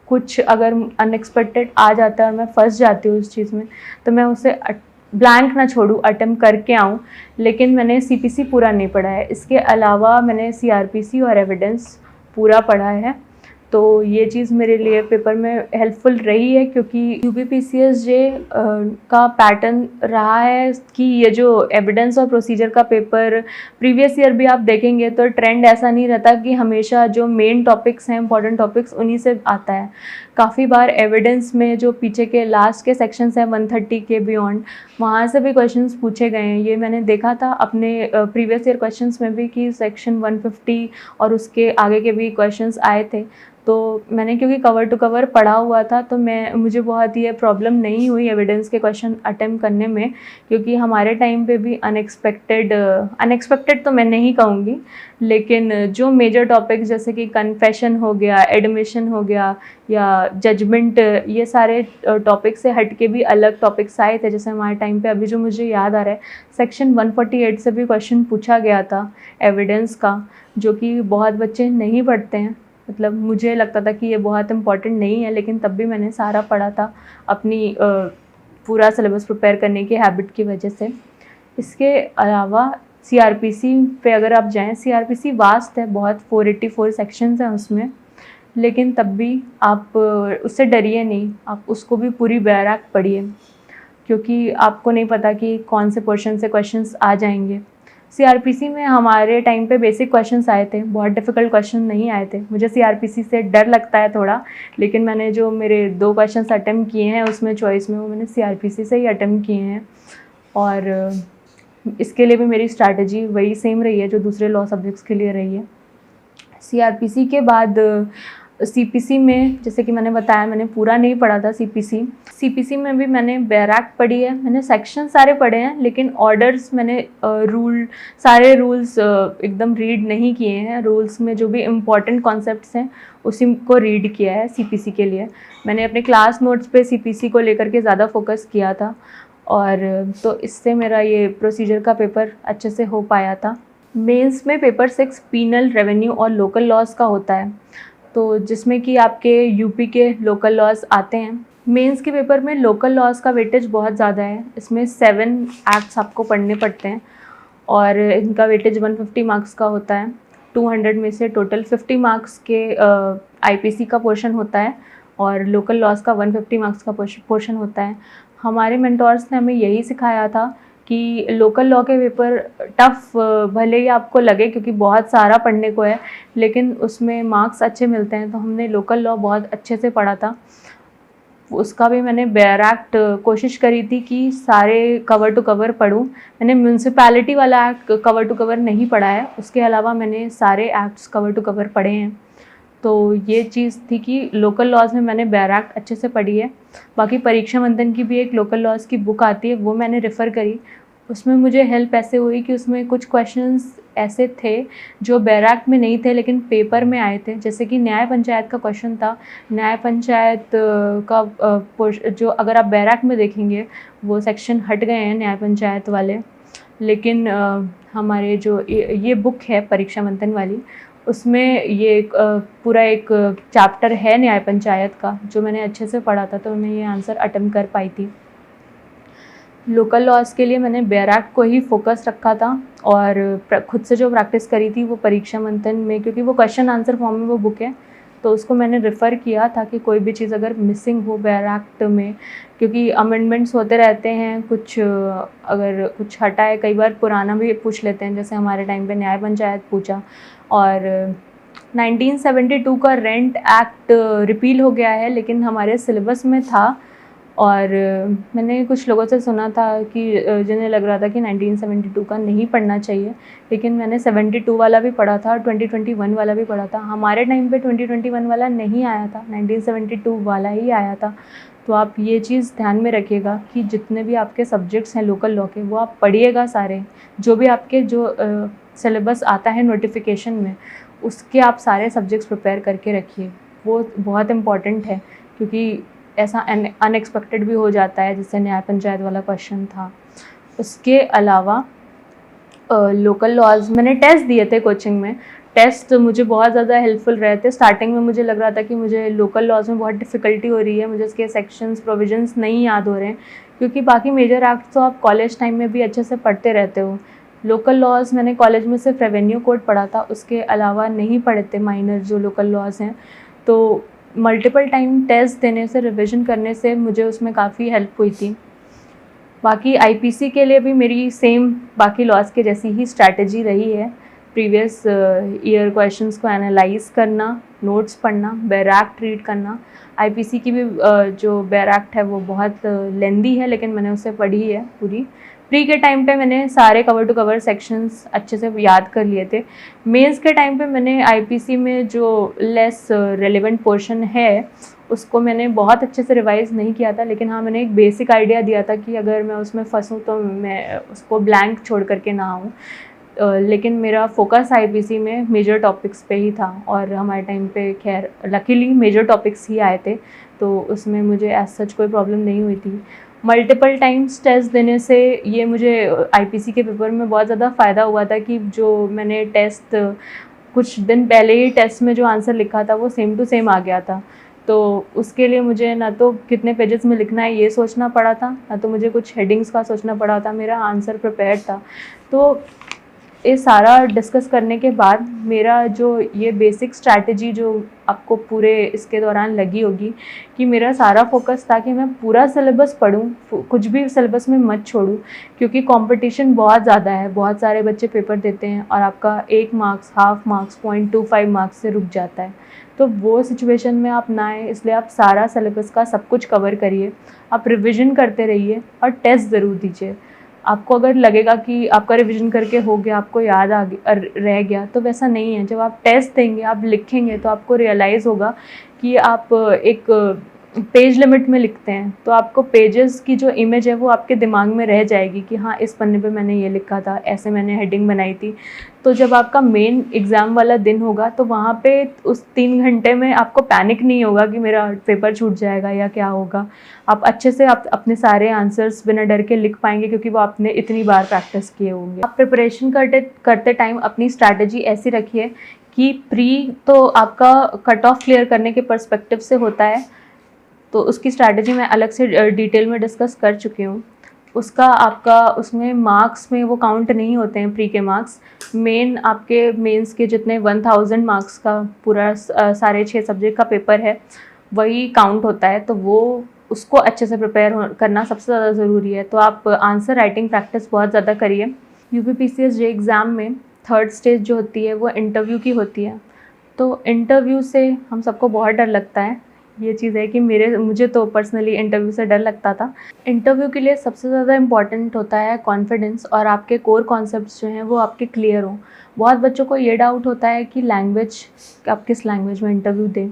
कुछ अगर अनएक्सपेक्टेड आ जाता है और मैं फंस जाती हूँ उस चीज़ में, तो मैं उसे ब्लैंक ना छोड़ूँ, अटेम्प्ट करके आऊँ। लेकिन मैंने सीपीसी पूरा नहीं पढ़ा है। इसके अलावा मैंने सीआरपीसी और एविडेंस पूरा पढ़ा है। तो ये चीज़ मेरे लिए पेपर में हेल्पफुल रही है, क्योंकि यूपीपीसीएसजे का पैटर्न रहा है कि ये जो एविडेंस और प्रोसीजर का पेपर प्रीवियस ईयर भी आप देखेंगे तो ट्रेंड ऐसा नहीं रहता कि हमेशा जो मेन टॉपिक्स हैं, इंपॉर्टेंट टॉपिक्स, उन्हीं से आता है। काफ़ी बार एविडेंस में जो पीछे के लास्ट के सेक्शंस हैं 130 के बियॉन्ड, वहाँ से भी क्वेश्चंस पूछे गए हैं। ये मैंने देखा था अपने प्रीवियस ईयर क्वेश्चंस में भी कि सेक्शन 150 और उसके आगे के भी क्वेश्चंस आए थे। तो मैंने क्योंकि कवर टू कवर पढ़ा हुआ था, तो मुझे बहुत ये प्रॉब्लम नहीं हुई एविडेंस के क्वेश्चन अटेम्प्ट करने में, क्योंकि हमारे टाइम पे भी अनएक्सपेक्टेड तो मैं नहीं कहूँगी, लेकिन जो मेजर टॉपिक्स जैसे कि कन्फेशन हो गया, एडमिशन हो गया या जजमेंट, ये सारे टॉपिक से हट के भी अलग टॉपिक्स आए थे। जैसे हमारे टाइम पे अभी जो मुझे याद आ रहा है, सेक्शन 148 से भी क्वेश्चन पूछा गया था एविडेंस का, जो कि बहुत बच्चे नहीं पढ़ते हैं। मतलब मुझे लगता था कि ये बहुत इम्पॉर्टेंट नहीं है, लेकिन तब भी मैंने सारा पढ़ा था अपनी पूरा सिलेबस प्रिपेयर करने की हैबिट की वजह से। इसके अलावा सीआरपीसी पे अगर आप जाएं, सीआरपीसी वास्ट है बहुत, 484 सेक्शंस हैं उसमें, लेकिन तब भी आप उससे डरिए नहीं, आप उसको भी पूरी बैराक पढ़िए, क्योंकि आपको नहीं पता कि कौन से पोर्शन से क्वेश्चंस आ जाएंगे। सीआरपीसी में हमारे टाइम पे बेसिक क्वेश्चंस आए थे, बहुत डिफ़िकल्ट क्वेश्चन नहीं आए थे। मुझे सीआरपीसी से डर लगता है थोड़ा, लेकिन मैंने जो मेरे 2 क्वेश्चंस अटेम्प्ट किए हैं उसमें चॉइस में, वो मैंने सीआरपीसी से ही अटेम्प्ट किए हैं। और इसके लिए भी मेरी स्ट्रैटेजी वही सेम रही है जो दूसरे लॉ सब्जेक्ट्स के लिए रही है। सीआरपीसी के बाद सीपीसी में, जैसे कि मैंने बताया, मैंने पूरा नहीं पढ़ा था सीपीसी में भी मैंने बैराक पढ़ी है। मैंने सेक्शन सारे पढ़े हैं, लेकिन ऑर्डर्स मैंने सारे रूल्स एकदम रीड नहीं किए हैं। रूल्स में जो भी इम्पॉर्टेंट कॉन्सेप्ट्स हैं उसी को रीड किया है सीपीसी के लिए। मैंने अपने क्लास नोट्स पे सीपीसी को लेकर के ज़्यादा फोकस किया था, और तो इससे मेरा ये प्रोसीजर का पेपर अच्छे से हो पाया था। मेंस में पेपर 6 पीनल, रेवेन्यू और लोकल लॉज का होता है, तो जिसमें कि आपके यूपी के लोकल लॉज आते हैं। मेंस के पेपर में लोकल लॉज का वेटेज बहुत ज़्यादा है। इसमें 7 एक्ट्स आपको पढ़ने पड़ते हैं और इनका वेटेज 150 मार्क्स का होता है। 200 में से टोटल 50 मार्क्स के आईपीसी का पोर्शन होता है और लोकल लॉज का 150 मार्क्स का पोर्शन होता है। हमारे मेंटोर्स ने हमें यही सिखाया था कि लोकल लॉ के पेपर टफ़ भले ही आपको लगे, क्योंकि बहुत सारा पढ़ने को है, लेकिन उसमें मार्क्स अच्छे मिलते हैं। तो हमने लोकल लॉ बहुत अच्छे से पढ़ा था। उसका भी मैंने बैराक्ट कोशिश करी थी कि सारे कवर टू कवर पढूं। मैंने म्यूनसिपैलिटी वाला एक्ट कवर टू कवर नहीं पढ़ा है, उसके अलावा मैंने सारे एक्ट्स कवर टू कवर पढ़े हैं। तो ये चीज़ थी कि लोकल लॉज में मैंने बैराक्ट अच्छे से पढ़ी है। बाकी परीक्षा मंथन की भी एक लोकल लॉज की बुक आती है, वो मैंने रेफ़र करी। उसमें मुझे हेल्प ऐसे हुई कि उसमें कुछ क्वेश्चंस ऐसे थे जो बैराक्ट में नहीं थे लेकिन पेपर में आए थे। जैसे कि न्याय पंचायत का क्वेश्चन था। न्याय पंचायत का जो अगर आप बैराक्ट में देखेंगे वो सेक्शन हट गए हैं न्याय पंचायत वाले, लेकिन हमारे जो ये बुक है परीक्षा मंथन वाली, उसमें ये पूरा एक चैप्टर है न्याय पंचायत का, जो मैंने अच्छे से पढ़ा था, तो मैं ये आंसर अटेम्प्ट कर पाई थी। लोकल लॉज के लिए मैंने बैराक्ट को ही फोकस रखा था और खुद से जो प्रैक्टिस करी थी वो परीक्षा मंथन में, क्योंकि वो क्वेश्चन आंसर फॉर्म में वो बुक है, तो उसको मैंने रेफ़र किया था कि कोई भी चीज़ अगर मिसिंग हो बैराक्ट में, क्योंकि अमेंडमेंट्स होते रहते हैं, कुछ अगर कुछ हटा है, कई बार पुराना भी पूछ लेते हैं, जैसे हमारे टाइम पे न्याय पंचायत पूछा। और 1972 का रेंट एक्ट रिपील हो गया है, लेकिन हमारे सिलेबस में था। और मैंने कुछ लोगों से सुना था कि जिन्हें लग रहा था कि 1972 का नहीं पढ़ना चाहिए, लेकिन मैंने 72 वाला भी पढ़ा था और 2021 वाला भी पढ़ा था। हमारे टाइम पे 2021 वाला नहीं आया था, 1972 वाला ही आया था। तो आप ये चीज़ ध्यान में रखिएगा कि जितने भी आपके सब्जेक्ट्स हैं लोकल लॉ के, वो आप पढ़िएगा सारे। जो भी आपके जो सिलेबस आता है नोटिफिकेशन में, उसके आप सारे सब्जेक्ट्स प्रिपेयर करके रखिए। वो बहुत इम्पॉर्टेंट है, क्योंकि ऐसा अनएक्सपेक्टेड भी हो जाता है, जैसे न्याय पंचायत वाला क्वेश्चन था। उसके अलावा लोकल लॉज मैंने टेस्ट दिए थे कोचिंग में। टेस्ट मुझे बहुत ज़्यादा हेल्पफुल रहे थे। स्टार्टिंग में मुझे लग रहा था कि मुझे लोकल लॉज में बहुत डिफ़िकल्टी हो रही है, मुझे इसके सेक्शंस प्रोविजंस नहीं याद हो रहे हैं, क्योंकि बाकी मेजर एक्ट तो आप कॉलेज टाइम में भी अच्छे से पढ़ते रहते हो। लोकल लॉज मैंने कॉलेज में सिर्फ रेवेन्यू कोड पढ़ा था, उसके अलावा नहीं पढ़े थे माइनर जो लोकल लॉज हैं। तो मल्टीपल टाइम टेस्ट देने से, रिविज़न करने से मुझे उसमें काफ़ी हेल्प हुई थी। बाकी आईपीसी के लिए भी मेरी सेम बाकी लॉज के जैसी ही स्ट्रैटेजी रही है। प्रीवियस ईयर क्वेश्चंस को एनालाइज करना, नोट्स पढ़ना, बेयर एक्ट रीड करना। आईपीसी की भी जो बेयर एक्ट है वो बहुत लेंदी है, लेकिन मैंने उसे पढ़ी है पूरी। प्री के टाइम पे मैंने सारे कवर टू कवर सेक्शंस अच्छे से याद कर लिए थे। मेंस के टाइम पे मैंने आईपीसी में जो लेस रेलेवेंट पोर्शन है उसको मैंने बहुत अच्छे से रिवाइज़ नहीं किया था, लेकिन हाँ मैंने एक बेसिक आइडिया दिया था कि अगर मैं उसमें फंसूँ तो मैं उसको ब्लैंक छोड़ करके ना आऊँ। लेकिन मेरा फोकस आईपीसी में मेजर टॉपिक्स पे ही था, और हमारे टाइम पे खैर लकीली मेजर टॉपिक्स ही आए थे, तो उसमें मुझे एज सच कोई प्रॉब्लम नहीं हुई थी। मल्टीपल टाइम्स टेस्ट देने से ये मुझे आईपीसी के पेपर में बहुत ज़्यादा फ़ायदा हुआ था कि जो मैंने टेस्ट कुछ दिन पहले ही टेस्ट में जो आंसर लिखा था वो सेम टू सेम आ गया था। तो उसके लिए मुझे ना तो कितने पेजेस में लिखना है ये सोचना पड़ा था, ना तो मुझे कुछ हेडिंग्स का सोचना पड़ा था, मेरा आंसर प्रिपेयर्ड था। तो ये सारा डिस्कस करने के बाद मेरा जो ये बेसिक स्ट्रैटेजी जो आपको पूरे इसके दौरान लगी होगी कि मेरा सारा फोकस था कि मैं पूरा सिलेबस पढूं, कुछ भी सिलेबस में मत छोड़ूं, क्योंकि कंपटीशन बहुत ज़्यादा है, बहुत सारे बच्चे पेपर देते हैं और आपका 1 मार्क्स, हाफ मार्क्स, 0.25 मार्क्स से रुक जाता है। तो वो सिचुएशन में आप ना आए, इसलिए आप सारा सिलेबस का सब कुछ कवर करिए, आप रिविज़न करते रहिए और टेस्ट ज़रूर दीजिए। आपको अगर लगेगा कि आपका रिवीजन करके हो गया, आपको याद आ गया रह गया, तो वैसा नहीं है। जब आप टेस्ट देंगे, आप लिखेंगे, तो आपको रियलाइज़ होगा कि आप एक पेज लिमिट में लिखते हैं, तो आपको पेजेस की जो इमेज है वो आपके दिमाग में रह जाएगी कि हाँ इस पन्ने पे मैंने ये लिखा था, ऐसे मैंने हेडिंग बनाई थी। तो जब आपका मेन एग्ज़ाम वाला दिन होगा तो वहाँ पे उस 3 घंटे में आपको पैनिक नहीं होगा कि मेरा पेपर छूट जाएगा या क्या होगा। आप अच्छे से आप अपने सारे आंसर्स बिना डर के लिख पाएंगे, क्योंकि वो आपने इतनी बार प्रैक्टिस किए होंगे। आप प्रिपरेशन करते टाइम अपनी स्ट्रैटेजी ऐसी रखिए कि प्री तो आपका कट ऑफ क्लियर करने के पर्सपेक्टिव से होता है, तो उसकी स्ट्रैटेजी मैं अलग से डिटेल में डिस्कस कर चुकी हूँ। उसका आपका उसमें मार्क्स में वो काउंट नहीं होते हैं प्री के मार्क्स। मेन आपके मेंस के जितने 1000 मार्क्स का पूरा सारे 6 सब्जेक्ट का पेपर है वही काउंट होता है, तो वो उसको अच्छे से प्रिपेयर करना सबसे ज़्यादा ज़रूरी है। तो आप आंसर राइटिंग प्रैक्टिस बहुत ज़्यादा करिए। यूपीपीसीएस जे एग्ज़ाम में थर्ड स्टेज जो होती है वो इंटरव्यू की होती है। तो इंटरव्यू से हम सबको बहुत डर लगता है, ये चीज़ है कि मुझे तो पर्सनली इंटरव्यू से डर लगता था। इंटरव्यू के लिए सबसे ज़्यादा इम्पॉर्टेंट होता है कॉन्फिडेंस, और आपके कोर कॉन्सेप्ट्स जो हैं वो आपके क्लियर हों। बहुत बच्चों को ये डाउट होता है कि लैंग्वेज, आप किस लैंग्वेज में इंटरव्यू दें।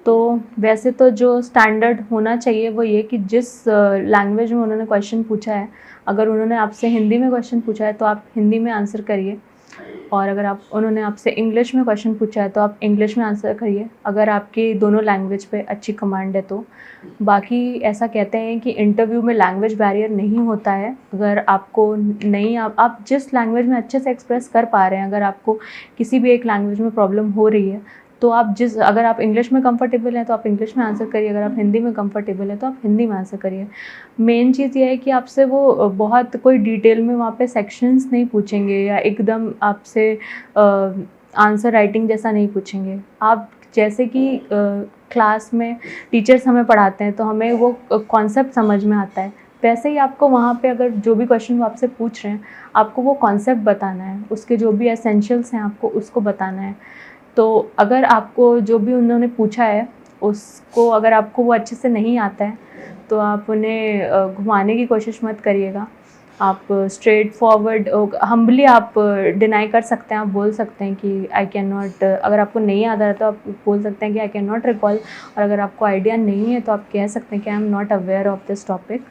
तो वैसे तो जो स्टैंडर्ड होना चाहिए वो ये कि जिस लैंग्वेज में उन्होंने क्वेश्चन पूछा है, अगर उन्होंने आपसे हिंदी में क्वेश्चन पूछा है तो आप हिंदी में आंसर करिए, और अगर उन्होंने आपसे इंग्लिश में क्वेश्चन पूछा है तो आप इंग्लिश में आंसर करिए, अगर आपकी दोनों लैंग्वेज पे अच्छी कमांड है तो। बाकी ऐसा कहते हैं कि इंटरव्यू में लैंग्वेज बैरियर नहीं होता है। अगर आपको नहीं, आप जिस लैंग्वेज में अच्छे से एक्सप्रेस कर पा रहे हैं, अगर आपको किसी भी एक लैंग्वेज में प्रॉब्लम हो रही है तो अगर आप इंग्लिश में कंफर्टेबल हैं तो आप इंग्लिश में आंसर करिए, अगर आप हिंदी में कंफर्टेबल हैं तो आप हिंदी में आंसर करिए। मेन चीज़ ये है कि आपसे वो बहुत कोई डिटेल में वहाँ पे सेक्शंस नहीं पूछेंगे या एकदम आपसे आंसर राइटिंग जैसा नहीं पूछेंगे। आप जैसे कि क्लास में टीचर्स हमें पढ़ाते हैं तो हमें वो कॉन्सेप्ट समझ में आता है, वैसे ही आपको वहाँ पे अगर जो भी क्वेश्चन वो आपसे पूछ रहे हैं आपको वो कॉन्सेप्ट बताना है, उसके जो भी एसेंशियल्स हैं आपको उसको बताना है। तो अगर आपको जो भी उन्होंने पूछा है उसको अगर आपको वो अच्छे से नहीं आता है तो आप उन्हें घुमाने की कोशिश मत करिएगा। आप स्ट्रेट फॉरवर्ड हम्बली आप डिनाई कर सकते हैं, आप बोल सकते हैं कि आई कैन नॉट, अगर आपको नहीं आता है तो आप बोल सकते हैं कि आई कैन नॉट रिकॉल, और अगर आपको आइडिया नहीं है तो आप कह सकते हैं कि I am not aware of this topic.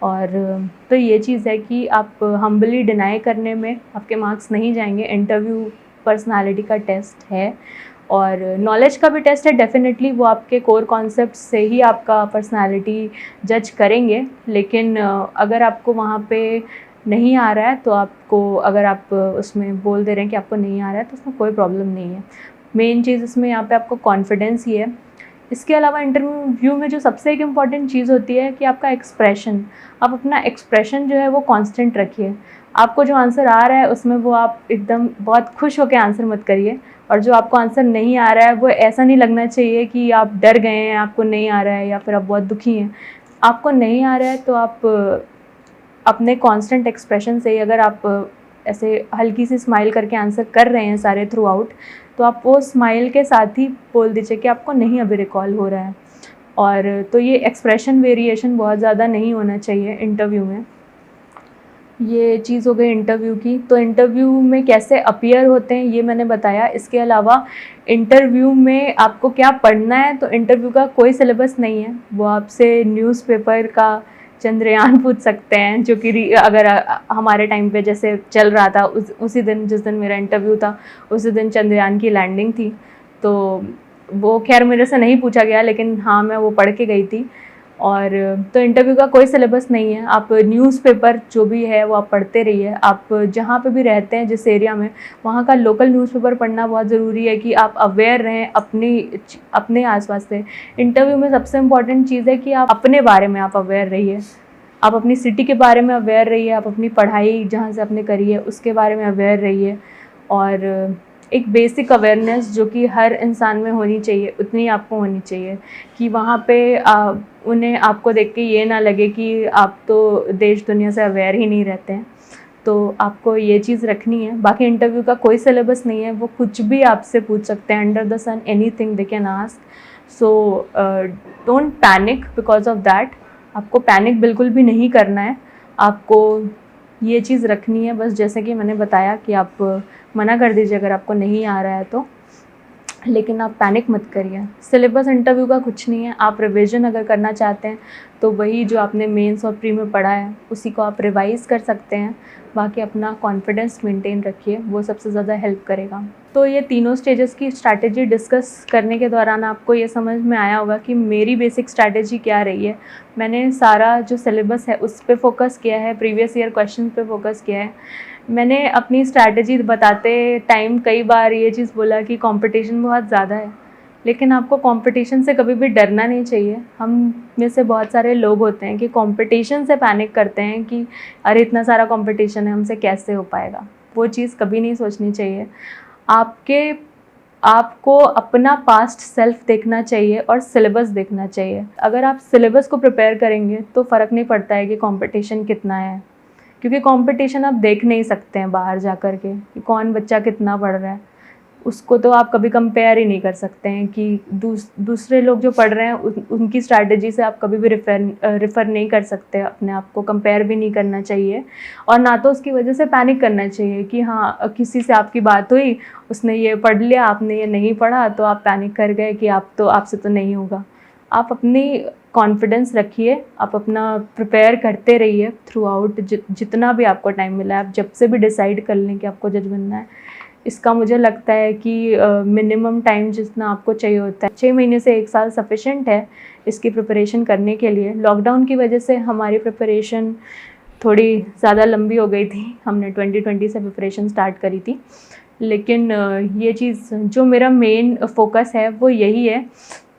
और तो ये चीज़ है कि आप हम्बली डिनाई करने में आपके मार्क्स नहीं जाएंगे। इंटरव्यू पर्सनालिटी का टेस्ट है और नॉलेज का भी टेस्ट है डेफिनेटली, वो आपके कोर कॉन्सेप्ट से ही आपका पर्सनालिटी जज करेंगे। लेकिन अगर आपको वहाँ पे नहीं आ रहा है तो आपको, अगर आप उसमें बोल दे रहे हैं कि आपको नहीं आ रहा है तो उसमें कोई प्रॉब्लम नहीं है। मेन चीज़ इसमें यहाँ पे आपको कॉन्फिडेंस ही है। इसके अलावा इंटरव्यू में जो सबसे एक इम्पॉर्टेंट चीज़ होती है कि आपका एक्सप्रेशन, आप अपना एक्सप्रेशन जो है वो कांस्टेंट रखिए। आपको जो आंसर आ रहा है उसमें वो आप एकदम बहुत खुश होकर आंसर मत करिए, और जो आपको आंसर नहीं आ रहा है वो ऐसा नहीं लगना चाहिए कि आप डर गए हैं, आपको नहीं आ रहा है या फिर आप बहुत दुखी हैं। आपको नहीं आ रहा है तो आप अपने कांस्टेंट एक्सप्रेशन से ही, अगर आप ऐसे हल्की सी स्माइल करके आंसर कर रहे हैं सारे थ्रू आउट, तो आप वो स्माइल के साथ ही बोल दीजिए कि आपको नहीं अभी रिकॉल हो रहा है। और तो ये एक्सप्रेशन वेरिएशन बहुत ज़्यादा नहीं होना चाहिए इंटरव्यू में। ये चीज़ हो गई इंटरव्यू की। तो इंटरव्यू में कैसे अपीयर होते हैं ये मैंने बताया। इसके अलावा इंटरव्यू में आपको क्या पढ़ना है, तो इंटरव्यू का कोई सिलेबस नहीं है। वो आपसे न्यूज़पेपर का चंद्रयान पूछ सकते हैं, जो कि अगर हमारे टाइम पे जैसे चल रहा था, उसी दिन जिस दिन मेरा इंटरव्यू था उसी दिन चंद्रयान की लैंडिंग थी। तो वो खैर मेरे से नहीं पूछा गया, लेकिन हाँ मैं वो पढ़ के गई थी। और तो इंटरव्यू का कोई सिलेबस नहीं है। आप न्यूज़पेपर जो भी है वो आप पढ़ते रहिए। आप जहाँ पे भी रहते हैं, जिस एरिया में, वहाँ का लोकल न्यूज़पेपर पढ़ना बहुत ज़रूरी है कि आप अवेयर रहें अपने आसपास से। इंटरव्यू में सबसे इम्पॉर्टेंट चीज़ है कि आप अपने बारे में आप अवेयर रहिए। आप अपनी सिटी के बारे में अवेयर रहिए, आप अपनी पढ़ाई जहाँ से आपने करी है उसके बारे में अवेयर रहिए। और एक बेसिक अवेयरनेस जो कि हर इंसान में होनी चाहिए, उतनी आपको होनी चाहिए कि वहाँ पे उन्हें आपको देख के ये ना लगे कि आप तो देश दुनिया से अवेयर ही नहीं रहते हैं। तो आपको ये चीज़ रखनी है। बाकी इंटरव्यू का कोई सिलेबस नहीं है, वो कुछ भी आपसे पूछ सकते हैं, under the sun anything they can ask. So don't panic because of that. आपको पैनिक बिल्कुल भी नहीं करना है। आपको ये चीज़ रखनी है बस, जैसे कि मैंने बताया कि आप मना कर दीजिए अगर आपको नहीं आ रहा है तो, लेकिन आप पैनिक मत करिए। सिलेबस इंटरव्यू का कुछ नहीं है। आप रिवीजन अगर करना चाहते हैं तो वही जो आपने मेंस और प्री में पढ़ा है उसी को आप रिवाइज़ कर सकते हैं। बाकी अपना कॉन्फिडेंस मेंटेन रखिए, वो सबसे ज़्यादा हेल्प करेगा। तो ये तीनों स्टेजेस की स्ट्रैटेजी डिस्कस करने के दौरान आपको ये समझ में आया होगा कि मेरी बेसिक स्ट्रैटेजी क्या रही है। मैंने सारा जो सिलेबस है उस पर फोकस किया है, प्रीवियस ईयर क्वेश्चन पे फोकस किया है। मैंने अपनी स्ट्रैटेजी बताते टाइम कई बार ये चीज़ बोला कि कंपटीशन बहुत ज़्यादा है, लेकिन आपको कंपटीशन से कभी भी डरना नहीं चाहिए। हम में से बहुत सारे लोग होते हैं कि कंपटीशन से पैनिक करते हैं कि अरे इतना सारा कंपटीशन है, हमसे कैसे हो पाएगा। वो चीज़ कभी नहीं सोचनी चाहिए। आपको अपना पास्ट सेल्फ देखना चाहिए और सिलेबस देखना चाहिए। अगर आप सिलेबस को प्रिपेयर करेंगे तो फ़र्क नहीं पड़ता है कि कंपटीशन कितना है, क्योंकि कंपटीशन आप देख नहीं सकते हैं बाहर जा कर के कि कौन बच्चा कितना पढ़ रहा है। उसको तो आप कभी कंपेयर ही नहीं कर सकते हैं कि दूसरे लोग जो पढ़ रहे हैं उनकी स्ट्रैटेजी से आप कभी भी रिफ़र नहीं कर सकते। अपने आप को कंपेयर भी नहीं करना चाहिए, और ना तो उसकी वजह से पैनिक करना चाहिए कि हाँ किसी से आपकी बात हुई, उसने ये पढ़ लिया, आपने ये नहीं पढ़ा, तो आप पैनिक कर गए कि आपसे तो नहीं होगा। आप अपनी कॉन्फिडेंस रखिए, आप अपना प्रिपेयर करते रहिए थ्रू आउट। जितना भी आपको टाइम मिला है, आप जब से भी डिसाइड कर लें कि आपको जज बनना है। इसका मुझे लगता है कि मिनिमम टाइम जितना आपको चाहिए होता है, 6 महीने से 1 साल सफिशेंट है इसकी प्रिपरेशन करने के लिए। लॉकडाउन की वजह से हमारी प्रिपरेशन थोड़ी ज़्यादा लंबी हो गई थी। हमने 2020 से प्रिपरेशन स्टार्ट करी थी, लेकिन ये चीज़ जो मेरा मेन फोकस है वो यही है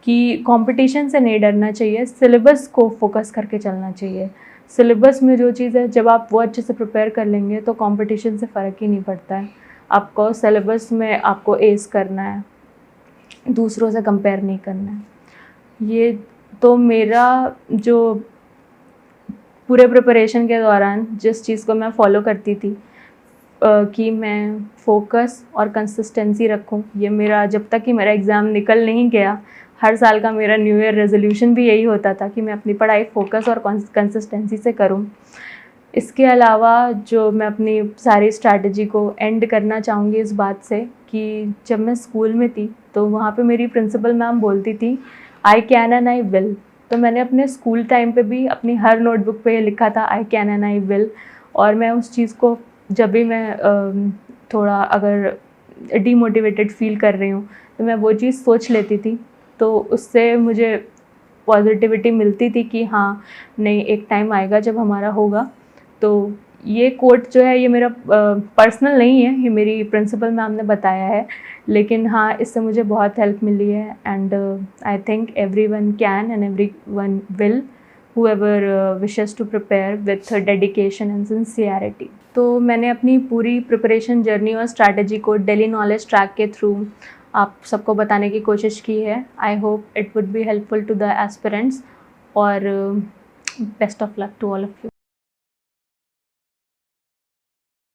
कि कंपटीशन से नहीं डरना चाहिए, सिलेबस को फोकस करके चलना चाहिए। सिलेबस में जो चीज़ है, जब आप वो अच्छे से प्रिपेयर कर लेंगे तो कंपटीशन से फ़र्क ही नहीं पड़ता है। आपको सिलेबस में आपको एस करना है, दूसरों से कंपेयर नहीं करना है। ये तो मेरा जो पूरे प्रिपरेशन के दौरान जिस चीज़ को मैं फॉलो करती थी कि मैं फोकस और कंसिस्टेंसी रखूं, ये मेरा जब तक कि मेरा एग्ज़ाम निकल नहीं गया, हर साल का मेरा न्यू ईयर रेजोल्यूशन भी यही होता था कि मैं अपनी पढ़ाई फोकस और कंसिस्टेंसी से करूं। इसके अलावा जो मैं अपनी सारी स्ट्रैटेजी को एंड करना चाहूँगी इस बात से कि जब मैं स्कूल में थी तो वहाँ पे मेरी प्रिंसिपल मैम बोलती थी I can and I will. तो मैंने अपने स्कूल टाइम पे भी अपनी हर नोटबुक पे ये लिखा था I can and I will. और मैं उस चीज़ को जब भी मैं थोड़ा अगर डीमोटिवेटेड फील कर रही हूँ तो मैं वो चीज़ सोच लेती थी, तो उससे मुझे पॉजिटिविटी मिलती थी कि हाँ नहीं, एक टाइम आएगा जब हमारा होगा। तो ये कोट जो है ये मेरा पर्सनल नहीं है, ये मेरी प्रिंसिपल मैम ने बताया है, लेकिन हाँ इससे मुझे बहुत हेल्प मिली है। And I think everyone can and everyone will, whoever wishes to prepare with dedication and sincerity। तो मैंने अपनी पूरी प्रिपरेशन जर्नी और स्ट्रैटेजी को डेली नॉलेज ट्रैक के थ्रू आप सबको बताने की कोशिश की है। I hope it would be helpful to the aspirants, और best of luck to all of you.